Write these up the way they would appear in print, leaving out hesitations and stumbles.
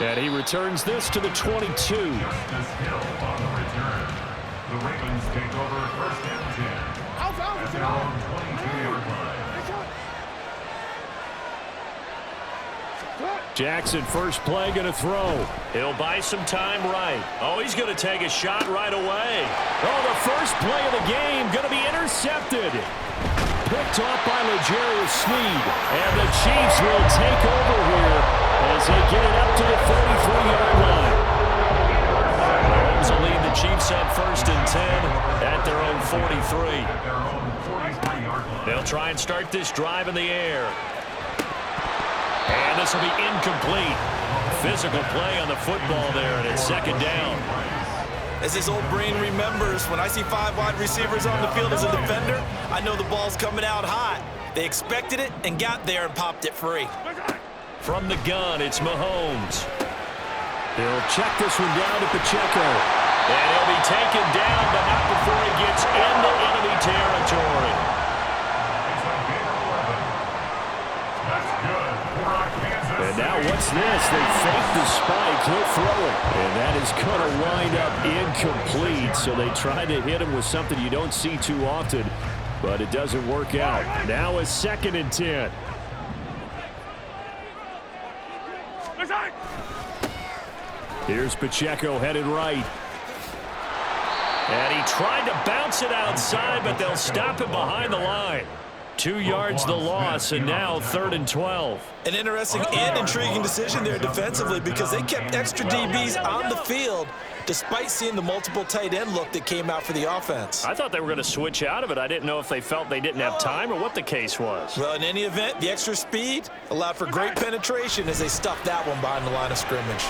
And he returns this to the 22. Justice Hill on the return. The Ravens take over first and 10. At their own 22-yard line. Jackson, first play, going to throw. He'll buy some time right. Oh, he's going to take a shot right away. Oh, the first play of the game going to be intercepted. Picked off by L'Jarius Sneed. And the Chiefs will take over here as they get it up to the 43-yard line. Mahomes will lead the Chiefs on first and 10 at their own 43. They'll try and start this drive in the air. And this will be incomplete. Physical play on the football there, and it's second down. As his old brain remembers, when I see 5 wide receivers on the field as a defender, I know the ball's coming out hot. They expected it and got there and popped it free. From the gun, it's Mahomes. They'll check this one down to Pacheco. And he'll be taken down, but not before he gets into enemy territory. And now what's this? They fake the spike. He'll throw it. And that is going to wind up incomplete. So they try to hit him with something you don't see too often, but it doesn't work out. Now a second and 10. Here's Pacheco headed right. And he tried to bounce it outside, but they'll stop it behind the line. 2 yards the loss, and now 3rd and 12. An interesting and intriguing decision there defensively because they kept extra DBs on the field despite seeing the multiple tight end look that came out for the offense. I thought they were going to switch out of it. I didn't know if they felt they didn't have time or what the case was. Well, in any event, the extra speed allowed for great penetration as they stuffed that one behind the line of scrimmage.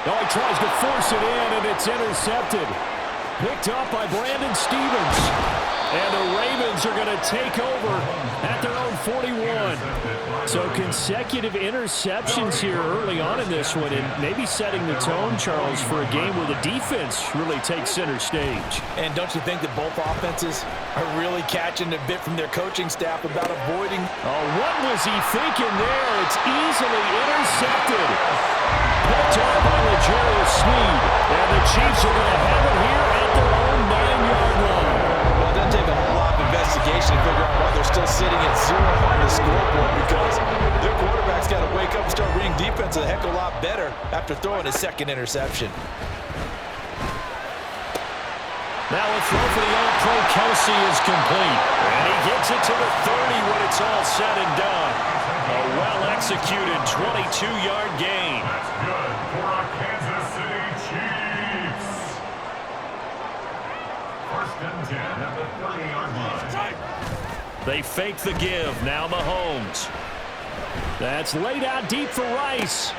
Oh, he tries to force it in, and it's intercepted. Picked up by Brandon Stevens. And the Ravens are going to take over at their own 41. So consecutive interceptions here early on in this one, and maybe setting the tone, Charles, for a game where the defense really takes center stage. And don't you think that both offenses are really catching a bit from their coaching staff about avoiding? Oh, what was he thinking there? It's easily intercepted. Picked up by L'Jarius Sneed. And the Chiefs are going to have it here at their own 9-yard line. Well, it doesn't take a whole lot of investigation to figure out why they're still sitting at 0 on the scoreboard because their quarterback's got to wake up and start reading defense a heck of a lot better after throwing his second interception. Now a throw for the All-Pro Kelsey is complete. And he gets it to the 30 when it's all said and done. A well-executed 22-yard gain. That's good for our Kansas City Chiefs. First and 10 at the 30-yard line. They fake the give. Now Mahomes. That's laid out deep for Rice.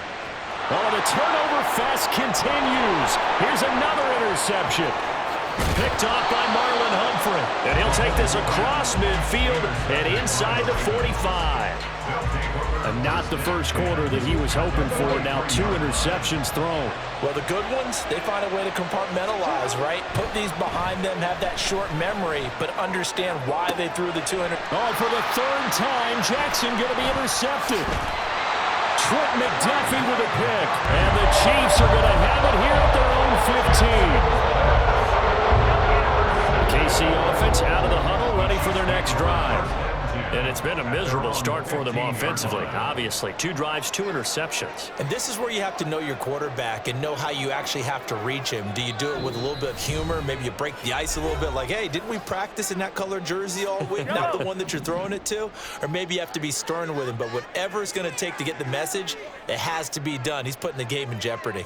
Oh, the turnover fest continues. Here's another interception. Picked off by Marlon Humphrey. And he'll take this across midfield and inside the 45. And not the first quarter that he was hoping for. Now 2 interceptions thrown. Well, the good ones, they find a way to compartmentalize, right? Put these behind them, have that short memory, but understand why they threw the 200. Oh, for the 3rd time, Jackson going to be intercepted. Trent McDuffie with a pick. And the Chiefs are going to have it here at their own 15. KC offense out of the huddle, ready for their next drive. And it's been a miserable start for them offensively, obviously. 2 drives, 2 interceptions. And this is where you have to know your quarterback and know how you actually have to reach him. Do you do it with a little bit of humor? Maybe you break the ice a little bit like, hey, didn't we practice in that color jersey all week? Not the one that you're throwing it to. Or maybe you have to be stern with him. But whatever it's going to take to get the message, it has to be done. He's putting the game in jeopardy.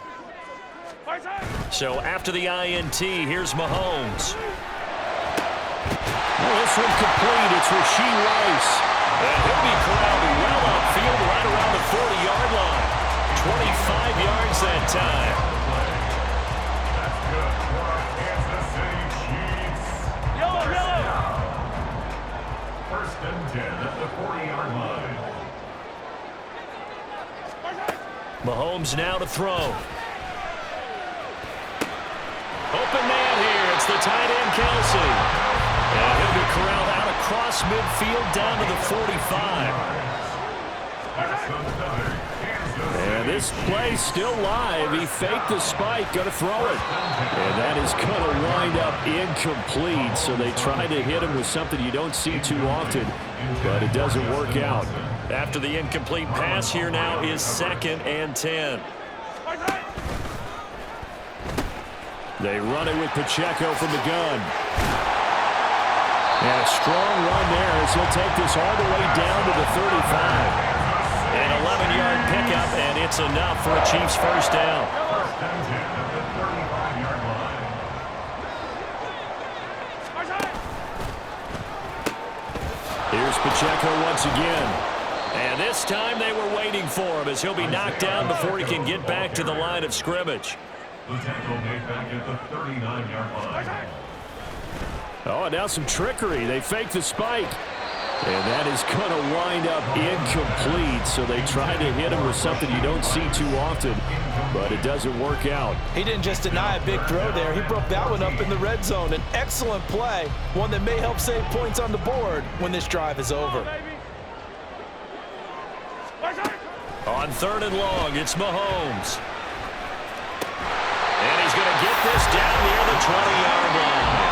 So after the INT, here's Mahomes. Well, this one complete. It's Rashee Rice. And he'll be corralled well upfield right around the 40-yard line. 25 yards that time. That's good for our Kansas City Chiefs. First and 10 at the 40-yard line. Mahomes now to throw. Open man here. It's the tight end, Kelsey. And he'll be corralled out across midfield down to the 45. This play still live. He faked the spike, going to throw it. And that is going to wind up incomplete. So they try to hit him with something you don't see too often, but it doesn't work out. After the incomplete pass, here now is 2nd and 10. They run it with Pacheco from the gun. And a strong run there as he'll take this all the way down to the 35. An 11-yard pickup, and it's enough for a Chiefs first down. Here's Pacheco once again. And this time they were waiting for him as he'll be knocked down before he can get back to the line of scrimmage. The tackle made back at the 39-yard line. Oh, now some trickery. They fake the spike. And that is going to wind up incomplete. So they try to hit him with something you don't see too often, but it doesn't work out. He didn't just deny a big throw there. He broke that one up in the red zone. An excellent play, one that may help save points on the board when this drive is over. On 3rd and long, it's Mahomes. And he's going to get this down near the 20-yard line.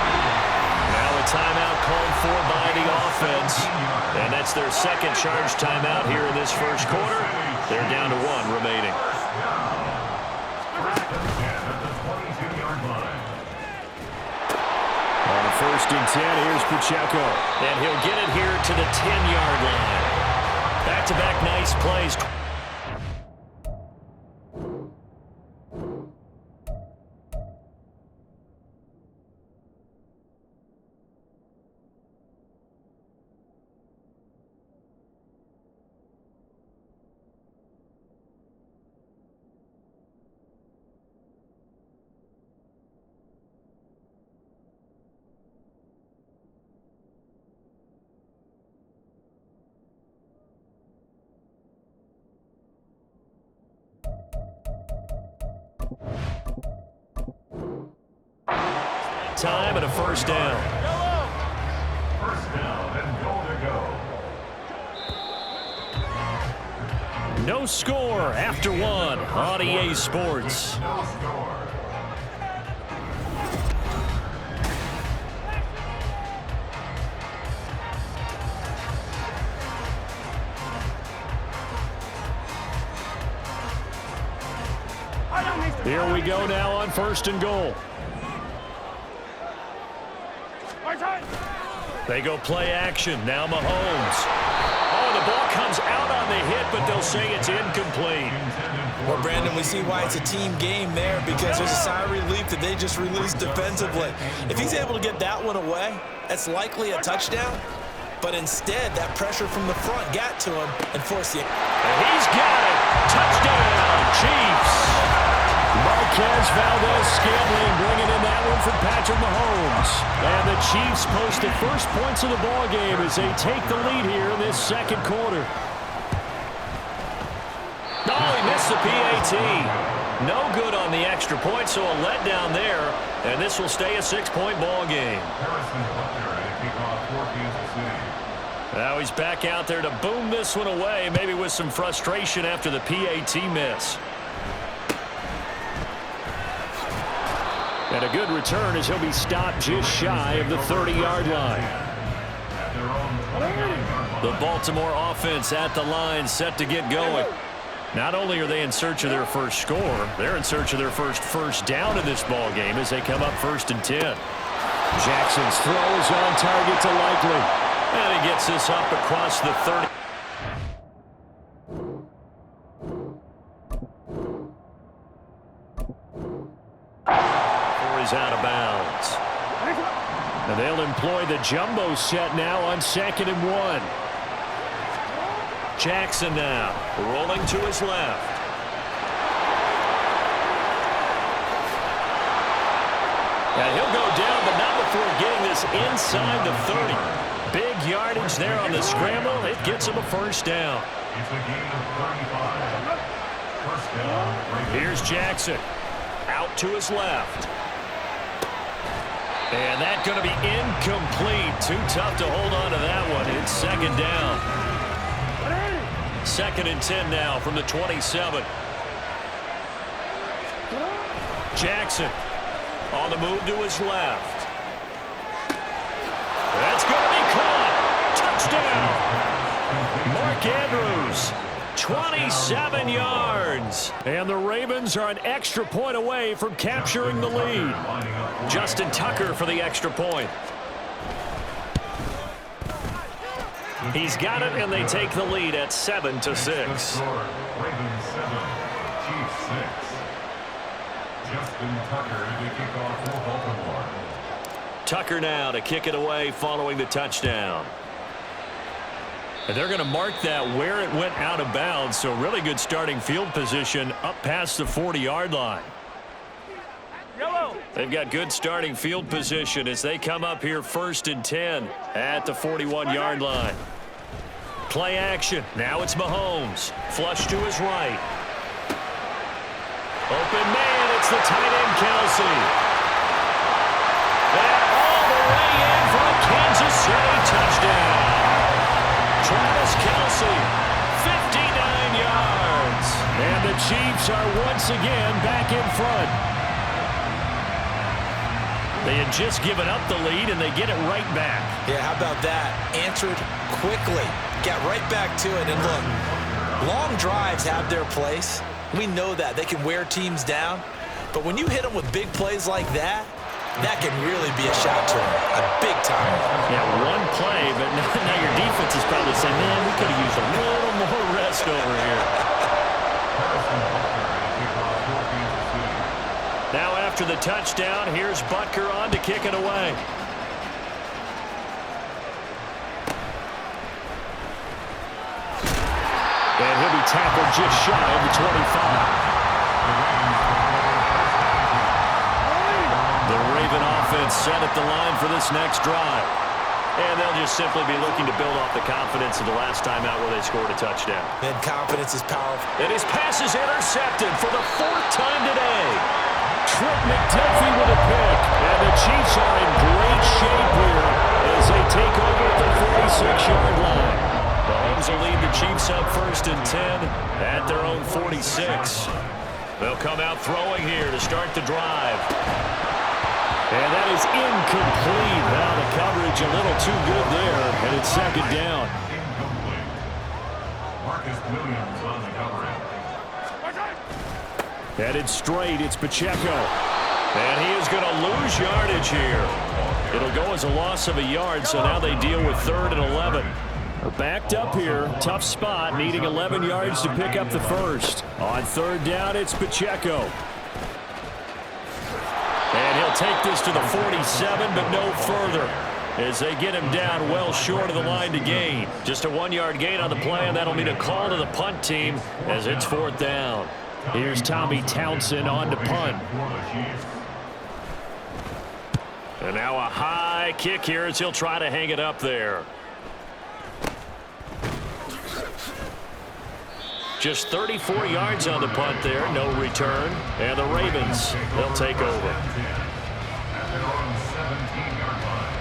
Now a timeout called for by the offense. And that's their second charge timeout here in this first quarter. They're down to 1 remaining. On 1st and 10, here's Pacheco. And he'll get it here to the 10-yard line. Back-to-back nice plays. Time and a first down. First down and goal to go. No score after 1 on EA Sports. No score. Here we go now on 1st and goal. They go play action. Now Mahomes. Oh, the ball comes out on the hit, but they'll say it's incomplete. Well, Brandon, we see why it's a team game there, because there's a sigh of relief that they just released defensively. If he's able to get that one away, that's likely a touchdown. But instead, that pressure from the front got to him and forced the... And he's got it. Touchdown, Chiefs. Marquez Valdez-Scantling bringing in that one from Patrick Mahomes. And the Chiefs post the first points of the ball game as they take the lead here in this second quarter. Oh, he missed the PAT. No good on the extra point, so a letdown there. And this will stay a 6-point ball game. Now he's back out there to boom this one away, maybe with some frustration after the PAT miss. And a good return as he'll be stopped just shy of the 30-yard line. The Baltimore offense at the line, set to get going. Not only are they in search of their first score, they're in search of their first down in this ball game as they come up 1st and 10. Jackson's throw is on target to Likely. And he gets this up across the 30. Is out of bounds. And they'll employ the jumbo set now on 2nd and 1. Jackson now rolling to his left. And he'll go down, but not before getting this inside the 30. Big yardage there on the scramble. It gets him a first down. It's a gain of 35. First down. Here's Jackson. Out to his left. And that's going to be incomplete. Too tough to hold on to that one. It's 2nd down. 2nd and 10 now from the 27. Jackson on the move to his left. That's going to be caught. Touchdown. Mark Andrews, 27 yards. And the Ravens are an extra point away from capturing the lead. Justin Tucker for the extra point. He's got it, and they take the lead at 7-6. Ravens 7, Chiefs 6. Justin Tucker to kick off for Baltimore. Tucker now to kick it away following the touchdown. And they're going to mark that where it went out of bounds, so really good starting field position up past the 40-yard line. They've got good starting field position as they come up here 1st and 10 at the 41-yard line. Play action. Now it's Mahomes. Flush to his right. Open man. It's the tight end, Kelsey. And all the way in for a Kansas City touchdown. Travis Kelsey, 59 yards. And the Chiefs are once again back in front. They had just given up the lead, and they get it right back. Yeah, how about that? Answered quickly. Got right back to it. And look, long drives have their place. We know that. They can wear teams down. But when you hit them with big plays like that, that can really be a shot to them. A big time. Yeah, one play, but now your defense is probably saying, man, we could have used a little more rest over here. Now after the touchdown, here's Butker on to kick it away. And he'll be tackled just shy of the 25. The Raven offense set at the line for this next drive. And they'll just simply be looking to build off the confidence of the last time out where they scored a touchdown. And confidence is powerful. And his pass is intercepted for the 4th time today. Trent McDuffie with a pick. And the Chiefs are in great shape here as they take over at the 46-yard line. Mahomes will lead the Chiefs up 1st and 10 at their own 46. They'll come out throwing here to start the drive. And that is incomplete. Now the coverage a little too good there, and it's 2nd down. Incomplete. Marcus Williams on the coverage. Headed straight, it's Pacheco. And he is going to lose yardage here. It'll go as a loss of a yard, so now they deal with 3rd and 11. They're backed up here. Tough spot, needing 11 yards to pick up the first. On 3rd down, it's Pacheco. And he'll take this to the 47, but no further, as they get him down well short of the line to gain. Just a 1-yard gain on the play, and that'll mean a call to the punt team as it's 4th down. Here's Tommy Townsend on to punt. And now a high kick here as he'll try to hang it up there. Just 34 yards on the punt there, no return. And the Ravens, they'll take over. At their own 17-yard line.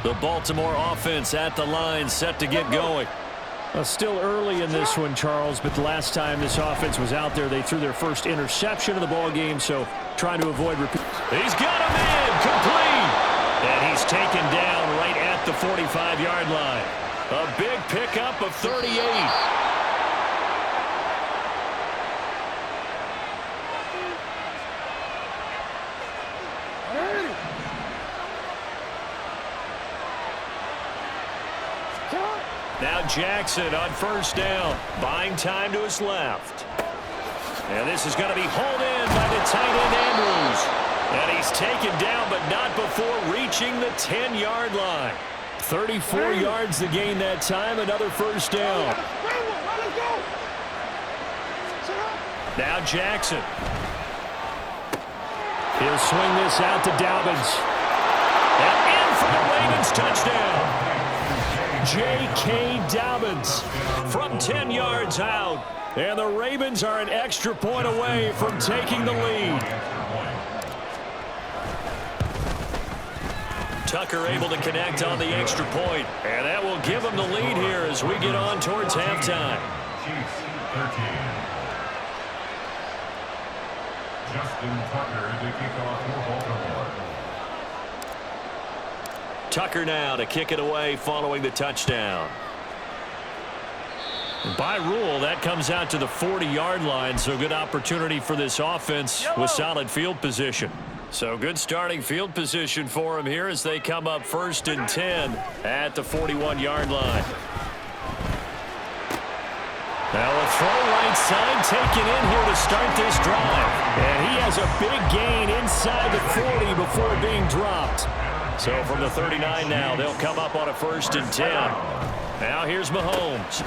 The Baltimore offense at the line, set to get going. Well, still early in this one, Charles, but the last time this offense was out there, they threw their first interception of the ball game, so trying to avoid repeat. He's got him in, complete. And he's taken down right at the 45-yard line. A big pickup of 38. Now Jackson on 1st down, buying time to his left. And this is going to be hauled in by the tight end Andrews. And he's taken down, but not before reaching the 10-yard line. 34 yards to gain that time, another 1st down. Now Jackson. He'll swing this out to Dobbins. And in for the Ravens touchdown. J.K. Dobbins From 10 yards out. And the Ravens are an extra point away from taking the lead. Tucker able to connect on the extra point, and that will give them the lead here as we get on towards halftime. Chiefs 13. Justin Tucker to kick off for Baltimore. Tucker now to kick it away following the touchdown. By rule, that comes out to the 40-yard line, so good opportunity for this offense with solid field position. So good starting field position for them here as they come up 1st and 10 at the 41-yard line. Now a throw right side taken in here to start this drive. And he has a big gain inside the 40 before being dropped. So from the 39 now, they'll come up on a 1st and 10. Now here's Mahomes.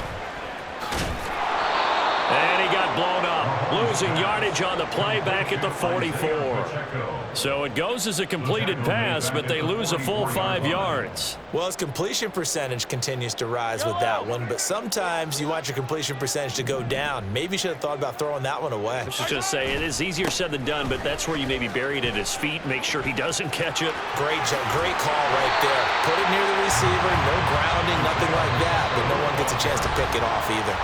And he got blown up, losing yardage on the play back at the 44. So it goes as a completed pass, but they lose a full 5 yards. Well, his completion percentage continues to rise with that one, but sometimes you want your completion percentage to go down. Maybe you should have thought about throwing that one away. I was just going to say, it is easier said than done, but that's where you maybe bury it at his feet, make sure he doesn't catch it. Great call right there. Put it near the receiver, no grounding, nothing like that, but no one gets a chance to pick it off either.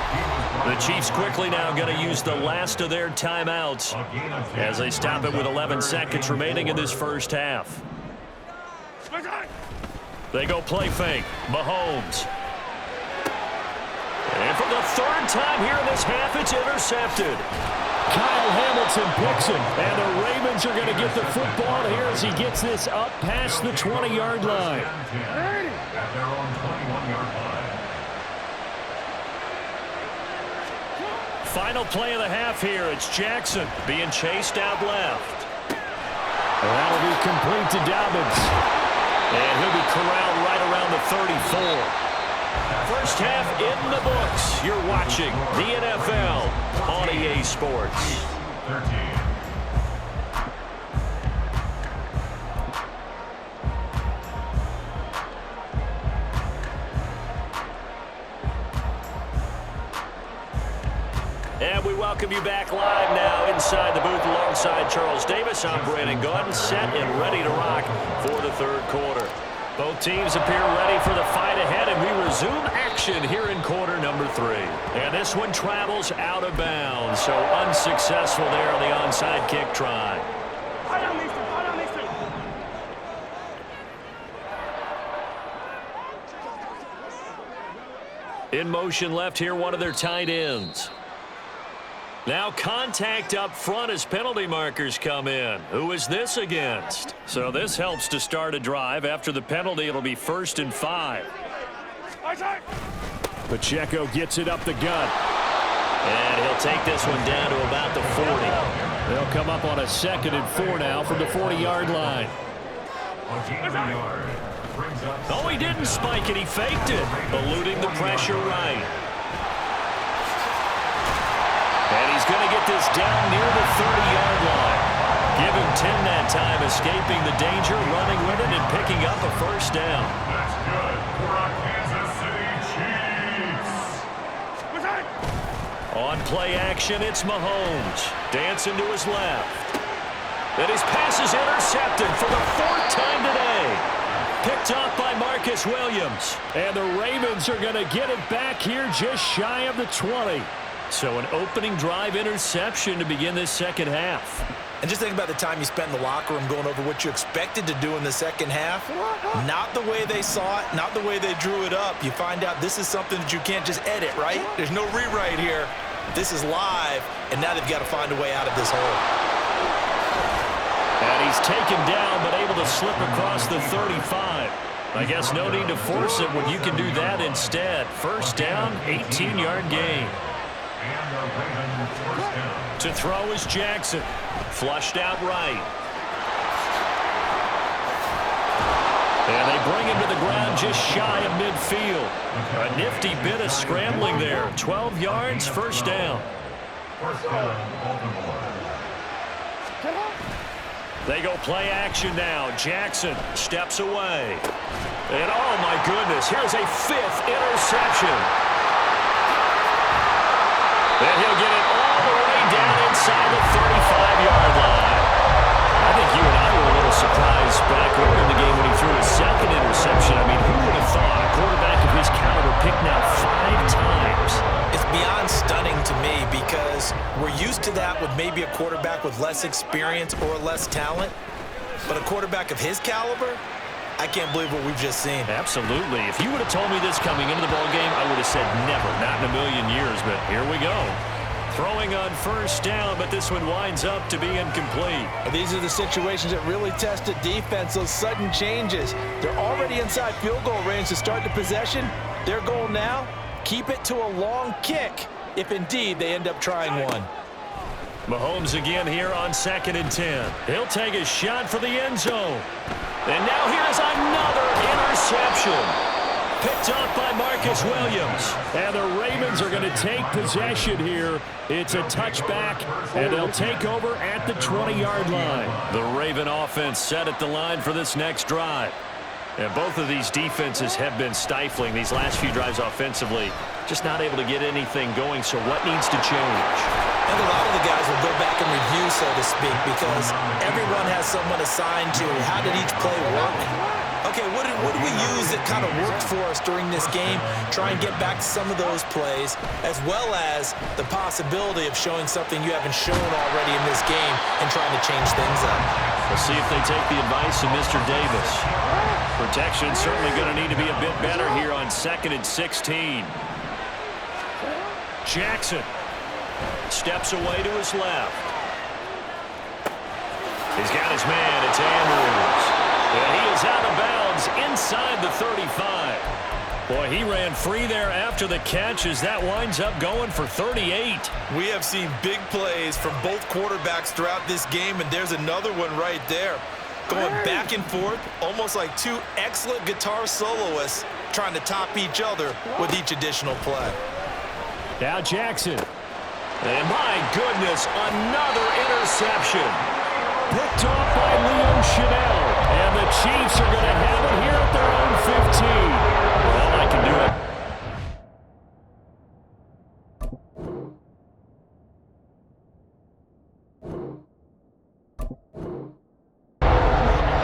The Chiefs quickly now going to use the last of their timeouts as they stop it with 11 seconds remaining in this first half. They go play fake. Mahomes. And for the 3rd time here in this half, it's intercepted. Kyle Hamilton picks him, and the Ravens are going to get the football here as he gets this up past the 20-yard line. At their own 21-yard line. Final play of the half here. It's Jackson being chased out left. That'll be complete to Dobbins. And he'll be corralled right around the 34. First half in the books. You're watching the NFL on EA Sports. 13. And we welcome you back live now inside the booth alongside Charles Davis. I'm Brandon Gaudin, set and ready to rock for the 3rd quarter. Both teams appear ready for the fight ahead, and we resume action here in quarter number 3. And this one travels out of bounds, so unsuccessful there on the onside kick try. In motion left here, one of their tight ends. Now contact up front as penalty markers come in. Who is this against? So this helps to start a drive. After the penalty, it'll be 1st and 5. Pacheco gets it up the gut. And he'll take this one down to about the 40. They'll come up on a 2nd and 4 now from the 40-yard line. Oh, he didn't spike it. He faked it, eluding the pressure right. And he's going to get this down near the 30-yard line. Give him 10 that time, escaping the danger, running with it, and picking up a 1st down. That's good for our Kansas City Chiefs. On play action, it's Mahomes. Dancing to his left. And his pass is intercepted for the 4th time today. Picked off by Marcus Williams. And the Ravens are going to get it back here just shy of the 20. So an opening drive interception to begin this 2nd half. And just think about the time you spent in the locker room going over what you expected to do in the 2nd half. Not the way they saw it, not the way they drew it up. You find out this is something that you can't just edit, right? There's no rewrite here. This is live, and now they've got to find a way out of this hole. And he's taken down, but able to slip across the 35. I guess no need to force it when you can do that instead. 1st down, 18-yard gain. To throw is Jackson. Flushed out right. And they bring him to the ground just shy of midfield. A nifty bit of scrambling there. 12 yards, 1st down. They go play action now. Jackson steps away. And oh my goodness, here's a 5th interception. And he'll get it all the way down inside the 35-yard line. I think you and I were a little surprised back early in the game when he threw a 7. because we're used to that with maybe a quarterback with less experience or less talent. But a quarterback of his caliber, I can't believe what we've just seen. Absolutely. If you would have told me this coming into the ballgame, I would have said never, not in a million years, but here we go. Throwing on first down, but this one winds up to be incomplete. These are the situations that really test a defense, those sudden changes. They're already inside field goal range to start the possession. Their goal now, keep it to a long kick, if indeed they end up trying one. Mahomes again here on 2nd and 10. He'll take a shot for the end zone. And now here's another interception. Picked up by Marcus Williams. And the Ravens are going to take possession here. It's a touchback, and they'll take over at the 20-yard line. The Raven offense set at the line for this next drive. And both of these defenses have been stifling these last few drives offensively. Just not able to get anything going, so what needs to change? And a lot of the guys will go back and review, so to speak, because everyone has someone assigned to how did each play work. Okay, what did we use that kind of worked for us during this game? Try and get back to some of those plays, as well as the possibility of showing something you haven't shown already in this game and trying to change things up. We'll see if they take the advice of Mr. Davis. Protection certainly going to need to be a bit better here on 2nd and 16. Jackson steps away to his left. He's got his man. It's Andrews. And he is out of bounds inside the 35. Boy, he ran free there after the catch as that winds up going for 38. We have seen big plays from both quarterbacks throughout this game, and there's another one right there. Going back and forth, almost like two excellent guitar soloists trying to top each other with each additional play. Now Jackson. And my goodness, another interception. Picked off by Leo Chanel. And the Chiefs are going to have it here at their own 15. Well, I can do it.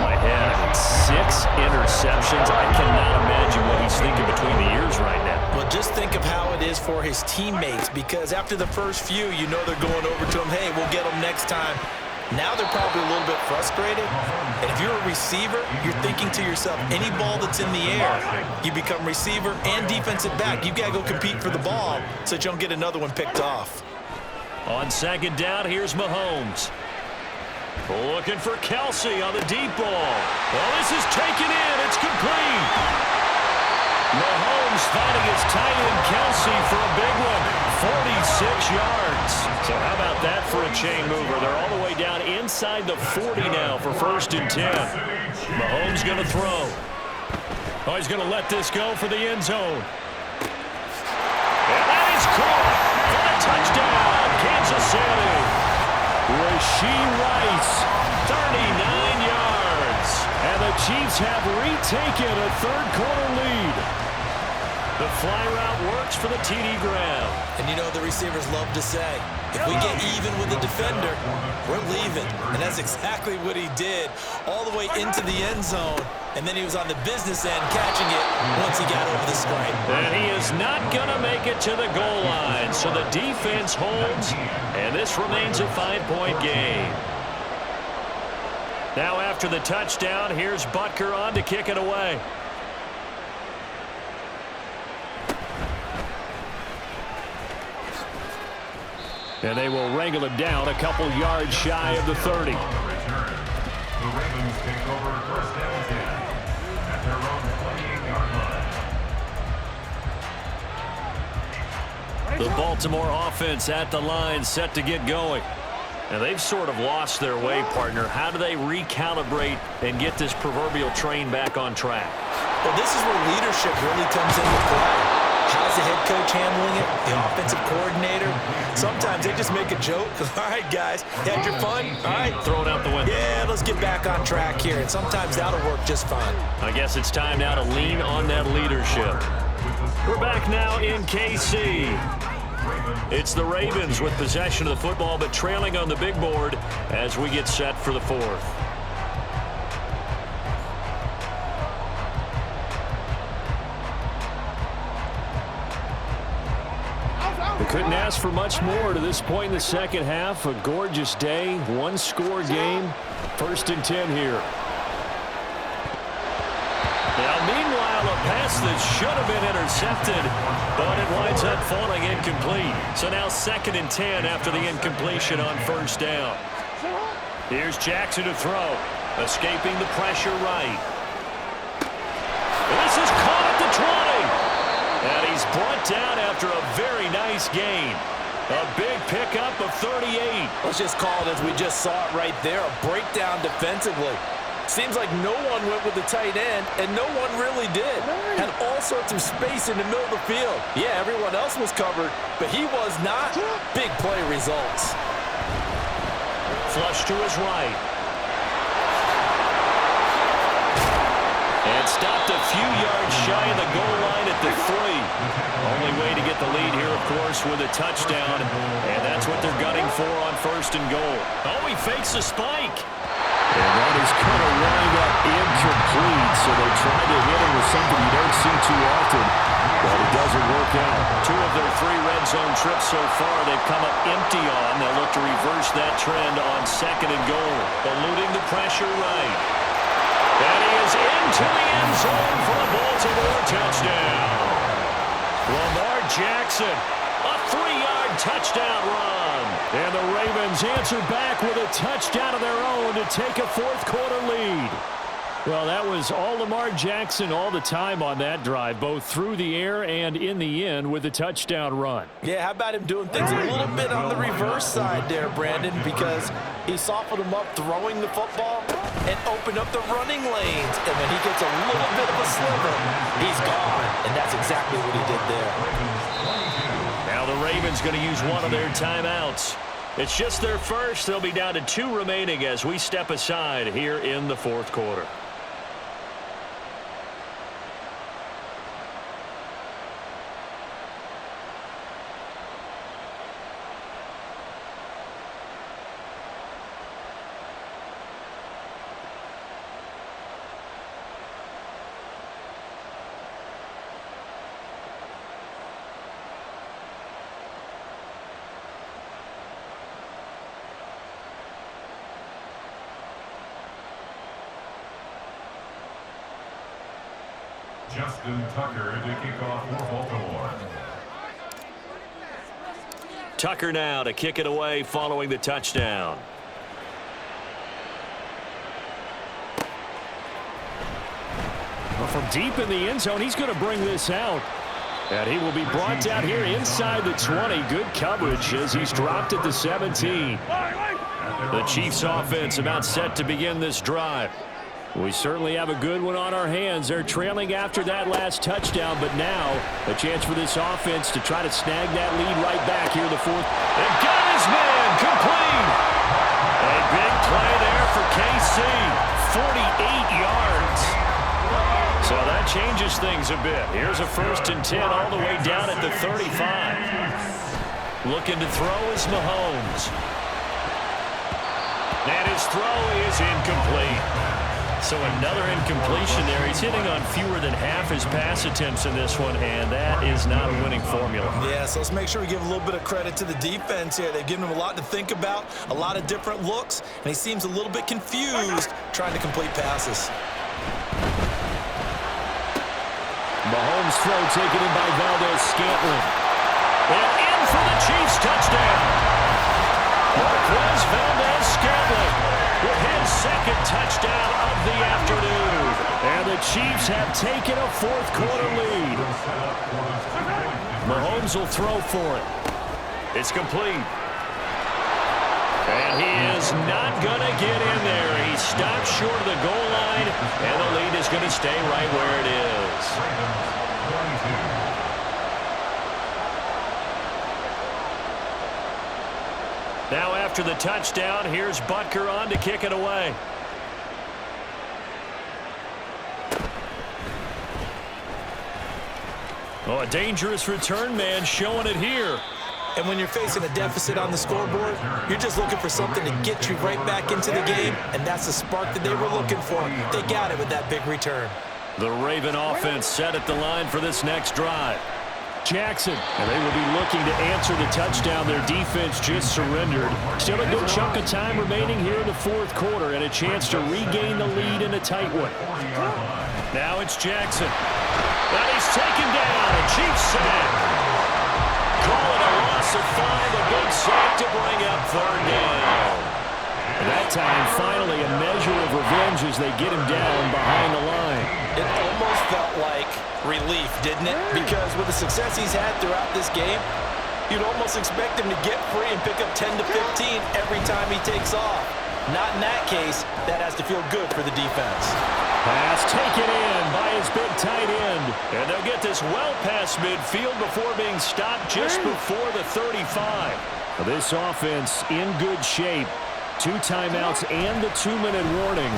My head, 6 interceptions. I cannot imagine what he's thinking between the ears right now. Well, just think of how it is for his teammates, because after the first few, you know they're going over to him, hey, we'll get them next time. Now they're probably a little bit frustrated. And if you're a receiver, you're thinking to yourself, any ball that's in the air, you become receiver and defensive back. You've got to go compete for the ball so that you don't get another one picked off. On 2nd down, here's Mahomes. Looking for Kelsey on the deep ball. Well, this is taken in. It's complete. Mahomes finding his tight end Kelsey for a big one. 46 yards. So how about that for a chain mover? They're all the way down inside the 40 now for 1st and 10. Mahomes going to throw. Oh, he's going to let this go for the end zone. And that is caught for the touchdown, Kansas City. Rashee Rice, 39 yards. And the Chiefs have retaken a third-quarter lead. The fly route works for the TD grab. And you know the receivers love to say, if we get even with the defender, we're leaving. And that's exactly what he did, all the way into the end zone. And then he was on the business end catching it once he got over the stripe. And he is not going to make it to the goal line. So the defense holds, and this remains a 5-point game. Now after the touchdown, here's Butker on to kick it away. And they will wrangle it down a couple yards shy of the 30. The Ravens take over 1st and 10 at their own 28-yard line. The Baltimore offense at the line, set to get going. And they've sort of lost their way, partner. How do they recalibrate and get this proverbial train back on track? Well, this is where leadership really comes into play. How's the head coach handling it? The offensive coordinator? Sometimes they just make a joke. All right, guys, had your fun? All right. Throw it out the window. Yeah, let's get back on track here. And sometimes that'll work just fine. I guess it's time now to lean on that leadership. We're back now in KC. It's the Ravens with possession of the football, but trailing on the big board as we get set for the 4th. They couldn't ask for much more to this point in the second half. A gorgeous day, one-score game. 1st and 10 here. Now, meanwhile, a pass that should have been intercepted, but it winds up falling incomplete. So now 2nd and 10 after the incompletion on 1st down. Here's Jackson to throw, escaping the pressure right. This is caught at the 20. And he's brought down after a very nice gain. A big pickup of 38. Let's just call it as we just saw it right there, a breakdown defensively. Seems like no one went with the tight end, and no one really did. Had all sorts of space in the middle of the field. Yeah, everyone else was covered, but he was not. Big play results. Flush to his right. And stopped a few yards shy of the goal line at the 3. Only way to get the lead here, of course, with a touchdown. And that's what they're gunning for on 1st and goal. Oh, he fakes a spike. And that is going to wind up incomplete. So they tried to hit him with something you don't see too often, but it doesn't work out. 2 of their 3 red zone trips so far they've come up empty on. They'll look to reverse that trend on 2nd and goal. Eluding the pressure right. And he is into the end zone for a Baltimore touchdown. Lamar Jackson, a 3-yard touchdown run. And the Ravens answer back with a touchdown of their own to take a 4th quarter lead. Well, that was all Lamar Jackson all the time on that drive, both through the air and in the end with a touchdown run. Yeah, how about him doing things a little bit on the reverse side there, Brandon, because he softened him up throwing the football and opened up the running lanes. And when he gets a little bit of a sliver, he's gone. And that's exactly what he did there. Now the Ravens going to use one of their timeouts. It's just their first. They'll be down to 2 remaining as we step aside here in the 4th quarter. Justin Tucker to kick off for Baltimore. Tucker now to kick it away following the touchdown. Well, from deep in the end zone, he's going to bring this out. And he will be brought down here inside the 20. Good coverage as he's dropped at the 17. The Chiefs offense about set to begin this drive. We certainly have a good one on our hands. They're trailing after that last touchdown, but now a chance for this offense to try to snag that lead right back here in the 4th. And got his man complete. A big play there for KC. 48 yards. So that changes things a bit. Here's a 1st and 10 all the way down at the 35. Looking to throw is Mahomes. And his throw is incomplete. So another incompletion there. He's hitting on fewer than half his pass attempts in this one, and that is not a winning formula. Yeah, so let's make sure we give a little bit of credit to the defense here. They've given him a lot to think about, a lot of different looks, and he seems a little bit confused trying to complete passes. Mahomes' throw taken in by Valdez-Scantling. And in for the Chiefs touchdown. Marquez Valdez-Scantling with his 2nd touchdown of the afternoon. And the Chiefs have taken a 4th quarter lead. Mahomes will throw for it. It's complete. And he is not going to get in there. He stopped short of the goal line, and the lead is going to stay right where it is. Now after the touchdown, here's Butker on to kick it away. Oh, a dangerous return man showing it here. And when you're facing a deficit on the scoreboard, you're just looking for something to get you right back into the game, and that's the spark that they were looking for. They got it with that big return. The Raven offense set at the line for this next drive. Jackson. And they will be looking to answer the touchdown their defense just surrendered. Still a good chunk of time remaining here in the fourth quarter and a chance to regain the lead in a tight one. Now it's Jackson. And he's taken down. A Chiefs sack. Call it a loss of 5. A big sack to bring up third down. And that time, finally, a measure of revenge as they get him down behind the line. It almost felt like relief, didn't it? Because with the success he's had throughout this game, you'd almost expect him to get free and pick up 10 to 15 every time he takes off. Not in that case. That has to feel good for the defense. Pass taken in by his big tight end. And they'll get this well past midfield before being stopped just before the 35. This offense in good shape. 2 timeouts and the 2-minute warning.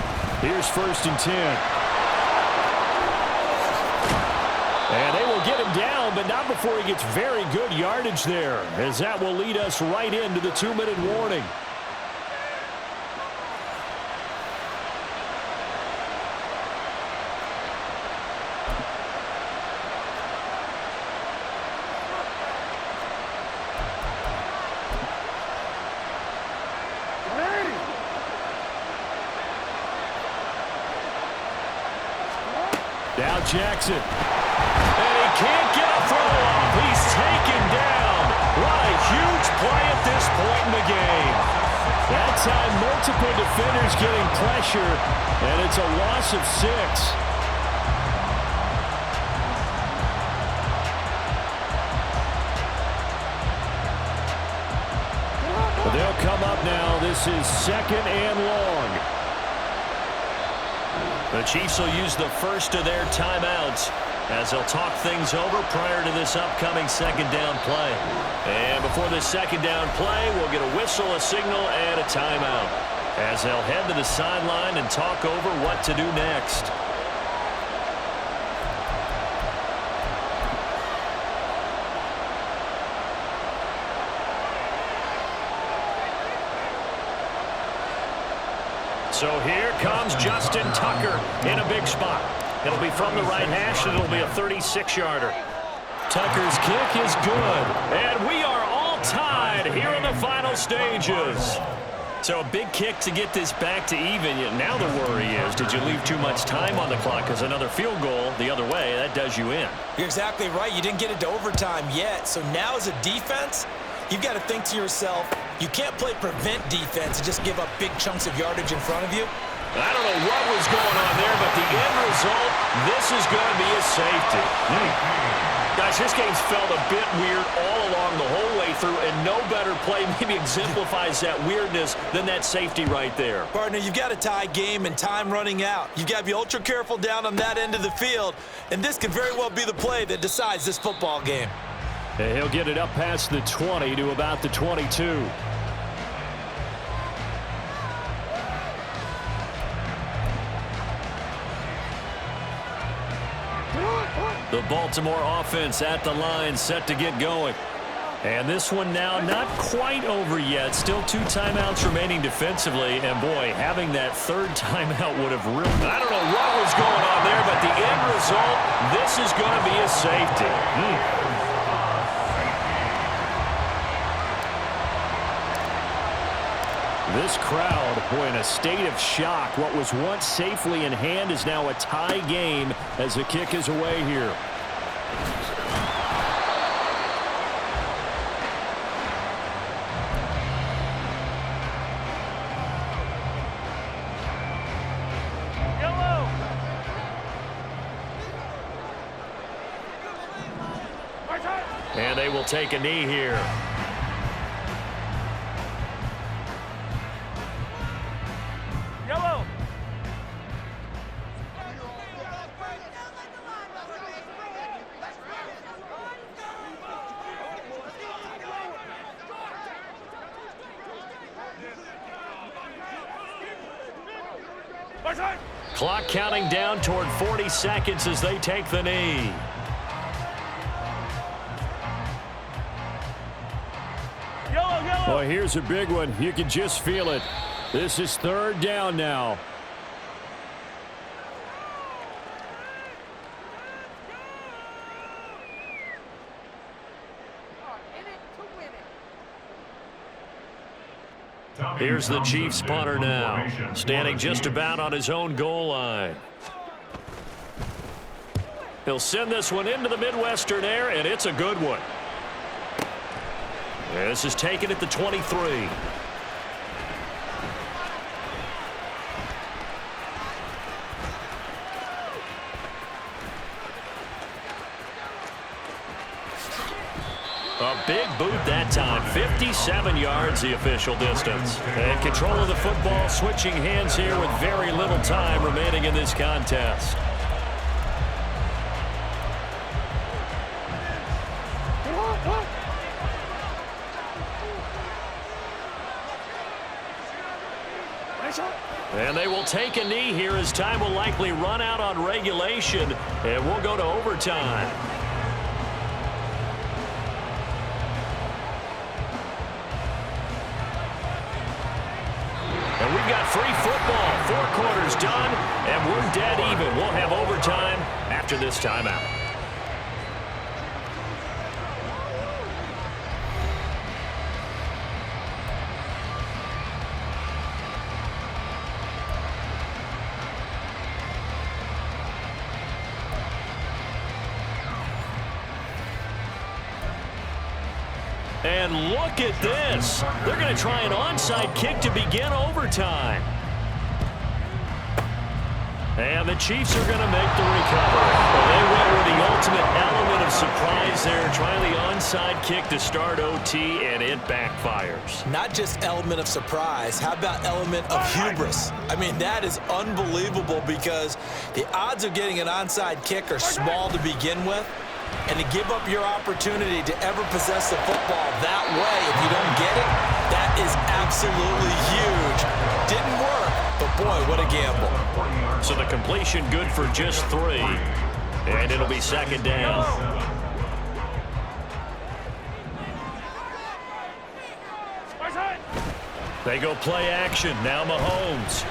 Here's 1st and 10. And they will get him down, but not before he gets very good yardage there, as that will lead us right into the 2-minute warning. Now Jackson. And he can't get a throw off. He's taken down. What a huge play at this point in the game. That time, multiple defenders getting pressure, and it's a loss of 6. They'll come up now. This is 2nd and long. The Chiefs will use the first of their timeouts as they'll talk things over prior to this upcoming 2nd down play. And before this 2nd down play, we'll get a whistle, a signal, and a timeout as they'll head to the sideline and talk over what to do next. So here comes Justin Tucker in a big spot. It'll be from the right hash, and it'll be a 36-yarder. Tucker's kick is good. And we are all tied here in the final stages. So a big kick to get this back to even. Now the worry is, did you leave too much time on the clock? Because another field goal the other way, that does you in. You're exactly right. You didn't get it to overtime yet. So now as a defense, you've got to think to yourself, you can't play prevent defense and just give up big chunks of yardage in front of you. I don't know what was going on there, but the end result, this is going to be a safety. Guys, this game's felt a bit weird all along the whole way through, and no better play maybe exemplifies that weirdness than that safety right there. Partner, you've got a tie game and time running out. You've got to be ultra careful down on that end of the field, and this could very well be the play that decides this football game. And he'll get it up past the 20 to about the 22. The Baltimore offense at the line, set to get going. And this one now not quite over yet. Still 2 timeouts remaining defensively. And, boy, having that 3rd timeout would have really... I don't know what was going on there, but the end result, this is going to be a safety. This crowd, boy, in a state of shock. What was once safely in hand is now a tie game as the kick is away here. And they will take a knee here. Clock counting down toward 40 seconds as they take the knee. Well, here's a big one. You can just feel it. This is 3rd down now. Here's the Chiefs punter now, standing just about on his own goal line. He'll send this one into the Midwestern air, and it's a good one. This is taken at the 23. A big boot that time. 57 yards the official distance. And control of the football, switching hands here with very little time remaining in this contest. And they will take a knee here as time will likely run out on regulation, and we'll go to overtime. And we've got free football. 4 quarters done, and we're dead even. We'll have overtime after this timeout. And look at this. They're going to try an onside kick to begin overtime. And the Chiefs are going to make the recovery. Well, they went with the ultimate element of surprise there, trying the onside kick to start OT, and it backfires. Not just element of surprise. How about element of hubris? I mean, that is unbelievable because the odds of getting an onside kick are small to begin with. And to give up your opportunity to ever possess the football that way, if you don't get it, that is absolutely huge. Didn't work, but boy, what a gamble. So the completion good for just 3, and it'll be second down. They go play action. Now Mahomes.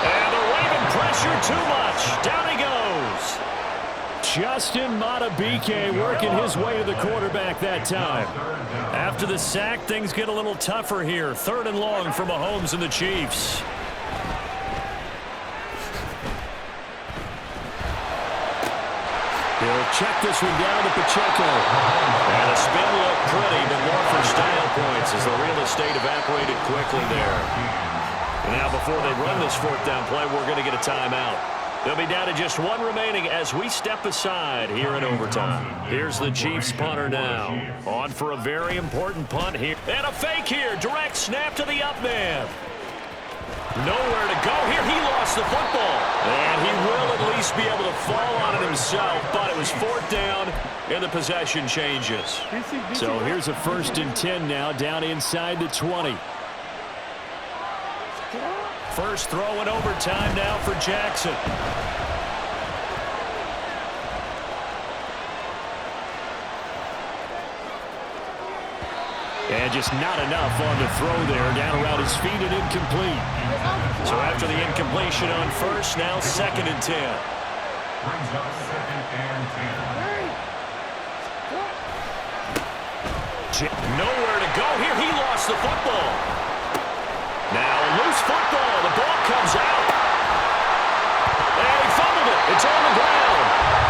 And the Raven pressure too much. Down he goes. Justin Madubuike working his way to the quarterback that time. After the sack, things get a little tougher here. 3rd and long for Mahomes and the Chiefs. He'll check this one down to Pacheco. And the spin looked pretty, but more for style points as the real estate evaporated quickly there. Now, before they run this 4th down play, we're going to get a timeout. They'll be down to just 1 remaining as we step aside here in overtime. Here's the Chiefs punter now. On for a very important punt here. And a fake here. Direct snap to the up man. Nowhere to go here. He lost the football. And he will at least be able to fall on it himself. But it was 4th down, and the possession changes. So here's a 1st and 10 now, down inside the 20. First throw in overtime now for Jackson. And just not enough on the throw there, down around his feet and incomplete. So after the incompletion on first, now 2nd and 10. Brings up 2nd and 10. Nowhere to go here. He lost the football. Now a loose football. The ball comes out. And he fumbled it. It's on the ground.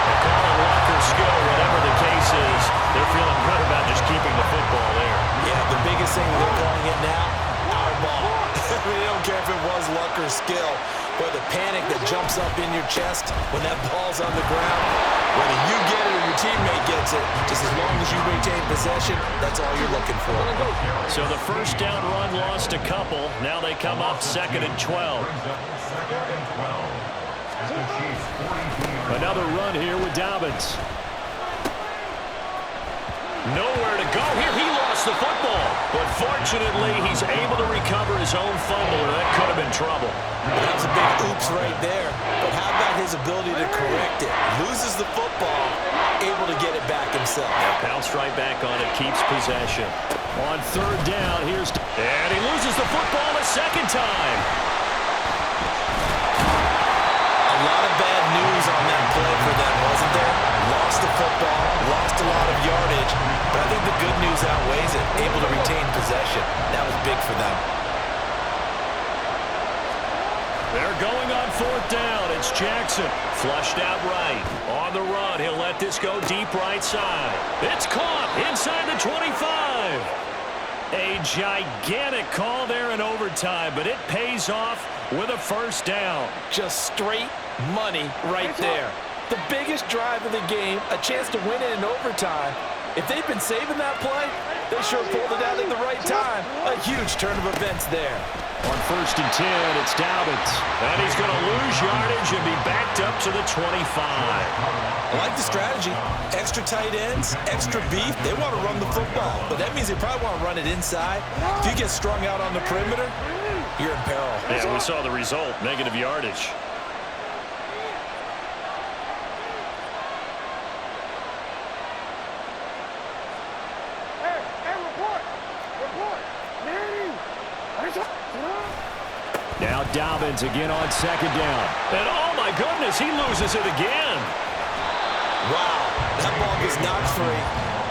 They call it locker skill, whatever the case is. They're feeling good about just keeping the football there. Yeah, the biggest thing they're calling it now, our ball. They don't care if it was luck or skill. But the panic that jumps up in your chest when that ball's on the ground, whether you get it or your teammate gets it, just as long as you retain possession, that's all you're looking for. So the first down run lost a couple. Now they come up 2nd and 12. Another run here with Dobbins. Nowhere to go here. He lost the football. But fortunately, he's able to recover his own fumble, or that could have been trouble. That was a big oops right there. But how about his ability to correct it? Loses the football, able to get it back himself. Pounced right back on it, keeps possession. On 3rd down, here's... And he loses the football a 2nd time. A lot of bad news on that play for them, wasn't there? Lost the football, lost a lot of yardage, but I think the good news outweighs it. Able to retain possession. That was big. Jackson. Flushed out right. On the run, he'll let this go deep right side. It's caught inside the 25. A gigantic call there in overtime, but it pays off with a first down. Just straight money right there. The biggest drive of the game, a chance to win it in overtime. If they've been saving that play, they sure pulled it out at the right time. A huge turn of events there. On 1st and 10, it's Dobbins. And he's going to lose yardage and be backed up to the 25. I like the strategy. Extra tight ends, extra beef. They want to run the football, but that means they probably want to run it inside. If you get strung out on the perimeter, you're in peril. Yeah, we saw the result, negative yardage. Now Dobbins again on 2nd down. And oh my goodness, he loses it again. Wow, that ball gets knocked free,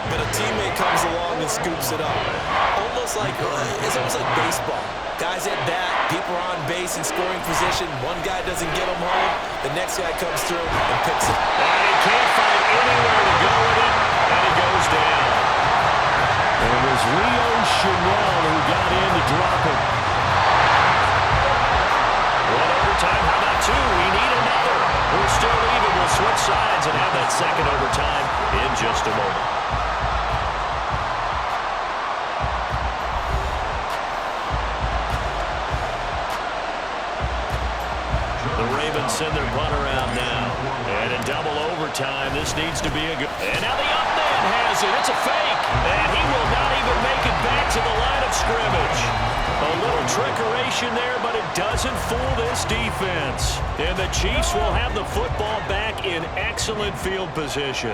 but a teammate comes along and scoops it up. It's almost like baseball. Guys at bat, people are on base in scoring position. One guy doesn't get him home, the next guy comes through and picks it. And he can't find anywhere to go with it, and he goes down. And it was Leo Chanel who got in to drop it. One overtime, how about two? We need another. We're still even. We'll switch sides and have that second overtime in just a moment. The Ravens send their punt around now. And in double overtime, this needs to be a good... And now the up man has it. It's a fake. And he will not even make it back to the line of scrimmage. A little trickeration there, but it doesn't fool this defense. And the Chiefs will have the football back in excellent field position.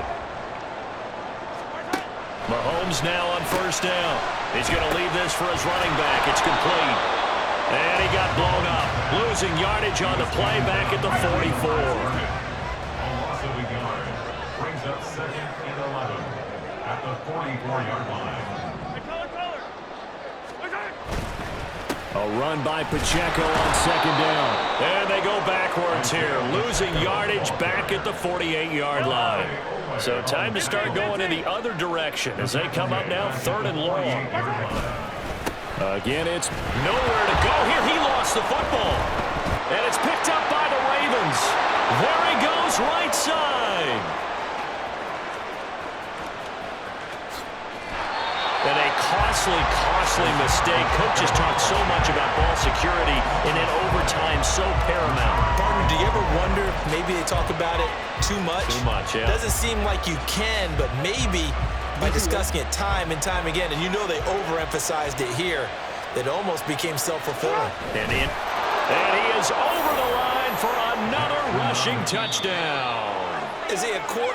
Mahomes now on 1st down. He's going to leave this for his running back. It's complete. And he got blown up. Losing yardage on the play back at the 44. A loss of a yard. Brings up 2nd and 11 at the 44-yard line. A run by Pacheco on 2nd down. And they go backwards here. Losing yardage back at the 48-yard line. So time to start going in the other direction as they come up now 3rd and long. Again, it's Nowhere to go here. He lost the football. And it's picked up by the Ravens. There he goes, right side. And a costly mistake. Coaches talk so much about ball security, and in overtime, so paramount. Partner, do you ever wonder if maybe they talk about it too much? Too much, yeah. Doesn't seem like you can, but maybe by discussing it time and time again, and you know they overemphasized it here, it almost became self-fulfilling. And he is over the line for another rushing touchdown. Is he a quarter?